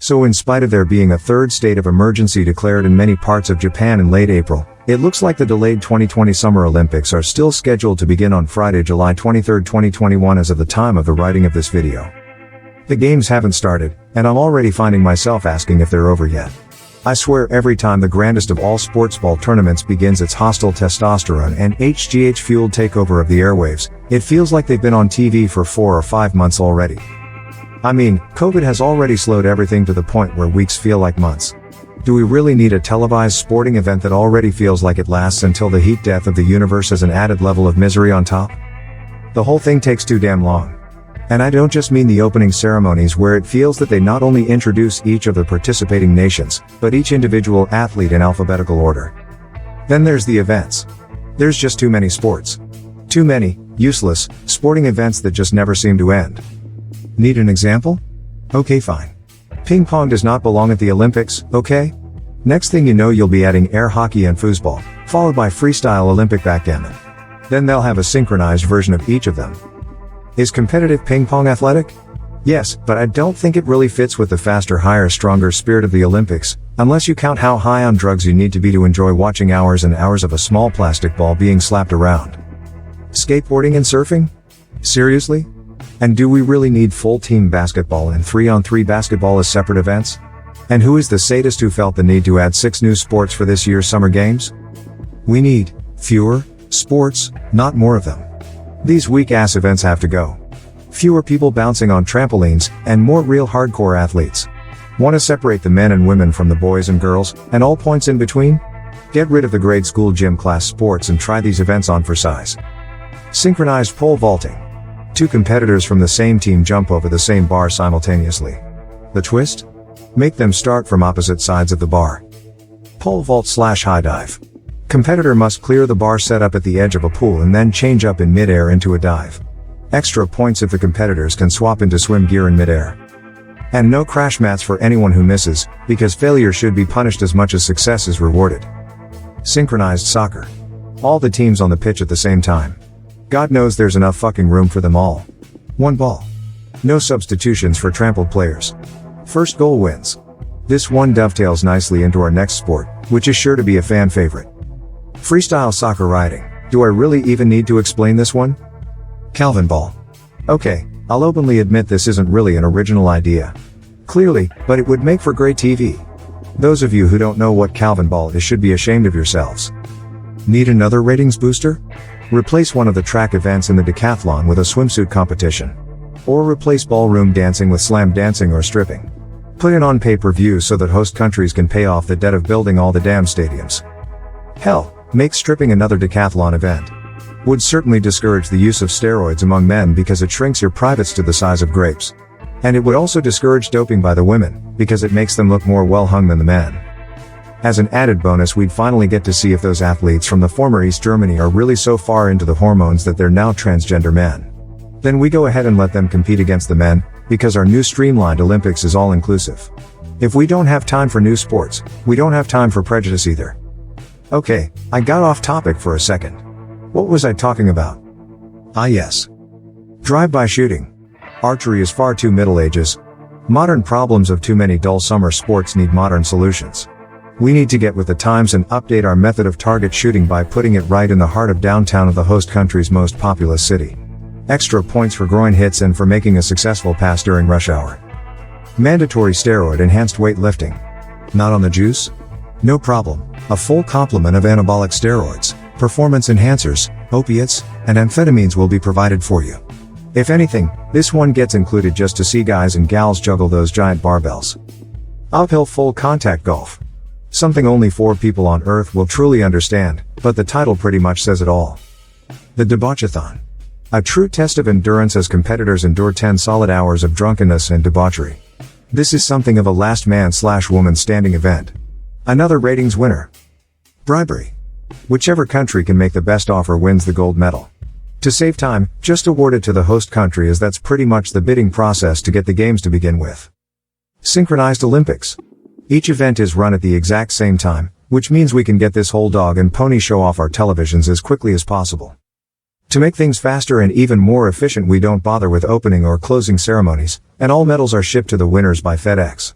So in spite of there being a third state of emergency declared in many parts of Japan in late April, it looks like the delayed 2020 Summer Olympics are still scheduled to begin on Friday, July 23, 2021 as of the time of the writing of this video. The games haven't started, and I'm already finding myself asking if they're over yet. I swear every time the grandest of all sports ball tournaments begins its hostile testosterone and HGH-fueled takeover of the airwaves, it feels like they've been on TV for 4 or 5 months already. I mean, COVID has already slowed everything to the point where weeks feel like months. Do we really need a televised sporting event that already feels like it lasts until the heat death of the universe as an added level of misery on top? The whole thing takes too damn long. And I don't just mean the opening ceremonies where it feels that they not only introduce each of the participating nations, but each individual athlete in alphabetical order. Then there's the events. There's just too many sports. Too many, useless, sporting events that just never seem to end. Need an example? Okay, fine. Ping pong does not belong at the Olympics, okay? Next thing you know you'll be adding air hockey and foosball, followed by freestyle Olympic backgammon. Then they'll have a synchronized version of each of them. Is competitive ping pong athletic? Yes, but I don't think it really fits with the faster, higher, stronger spirit of the Olympics, unless you count how high on drugs you need to be to enjoy watching hours and hours of a small plastic ball being slapped around. Skateboarding and surfing? Seriously? And do we really need full team basketball and 3-on-3 basketball as separate events? And who is the sadist who felt the need to add 6 new sports for this year's Summer Games? We need fewer sports, not more of them. These weak-ass events have to go. Fewer people bouncing on trampolines, and more real hardcore athletes. Want to separate the men and women from the boys and girls, and all points in between? Get rid of the grade school gym class sports and try these events on for size. Synchronized pole vaulting. 2 competitors from the same team jump over the same bar simultaneously. The twist? Make them start from opposite sides of the bar. Pole vault / high dive. Competitor must clear the bar set up at the edge of a pool and then change up in midair into a dive. Extra points if the competitors can swap into swim gear in midair. And no crash mats for anyone who misses, because failure should be punished as much as success is rewarded. Synchronized soccer. All the teams on the pitch at the same time. God knows there's enough fucking room for them all. 1 ball. No substitutions for trampled players. First goal wins. This one dovetails nicely into our next sport, which is sure to be a fan favorite. Freestyle soccer riding. Do I really even need to explain this one? Calvin ball. Okay, I'll openly admit this isn't really an original idea. Clearly, but it would make for great TV. Those of you who don't know what Calvin ball is should be ashamed of yourselves. Need another ratings booster? Replace one of the track events in the decathlon with a swimsuit competition. Or replace ballroom dancing with slam dancing or stripping. Put it on pay-per-view so that host countries can pay off the debt of building all the damn stadiums. Hell, make stripping another decathlon event. Would certainly discourage the use of steroids among men because it shrinks your privates to the size of grapes. And it would also discourage doping by the women, because it makes them look more well-hung than the men. As an added bonus, we'd finally get to see if those athletes from the former East Germany are really so far into the hormones that they're now transgender men. Then we go ahead and let them compete against the men, because our new streamlined Olympics is all-inclusive. If we don't have time for new sports, we don't have time for prejudice either. Okay, I got off topic for a second. What was I talking about? Ah yes. Drive-by shooting. Archery is far too Middle Ages. Modern problems of too many dull summer sports need modern solutions. We need to get with the times and update our method of target shooting by putting it right in the heart of downtown of the host country's most populous city. Extra points for groin hits and for making a successful pass during rush hour. Mandatory steroid-enhanced weightlifting. Not on the juice? No problem. A full complement of anabolic steroids, performance enhancers, opiates, and amphetamines will be provided for you. If anything, this one gets included just to see guys and gals juggle those giant barbells. Uphill full contact golf. Something only 4 people on Earth will truly understand, but the title pretty much says it all. The debauchathon. A true test of endurance as competitors endure 10 solid hours of drunkenness and debauchery. This is something of a last man/woman standing event. Another ratings winner. Bribery. Whichever country can make the best offer wins the gold medal. To save time, just award it to the host country, as that's pretty much the bidding process to get the games to begin with. Synchronized Olympics. Each event is run at the exact same time, which means we can get this whole dog and pony show off our televisions as quickly as possible. To make things faster and even more efficient, we don't bother with opening or closing ceremonies, and all medals are shipped to the winners by FedEx.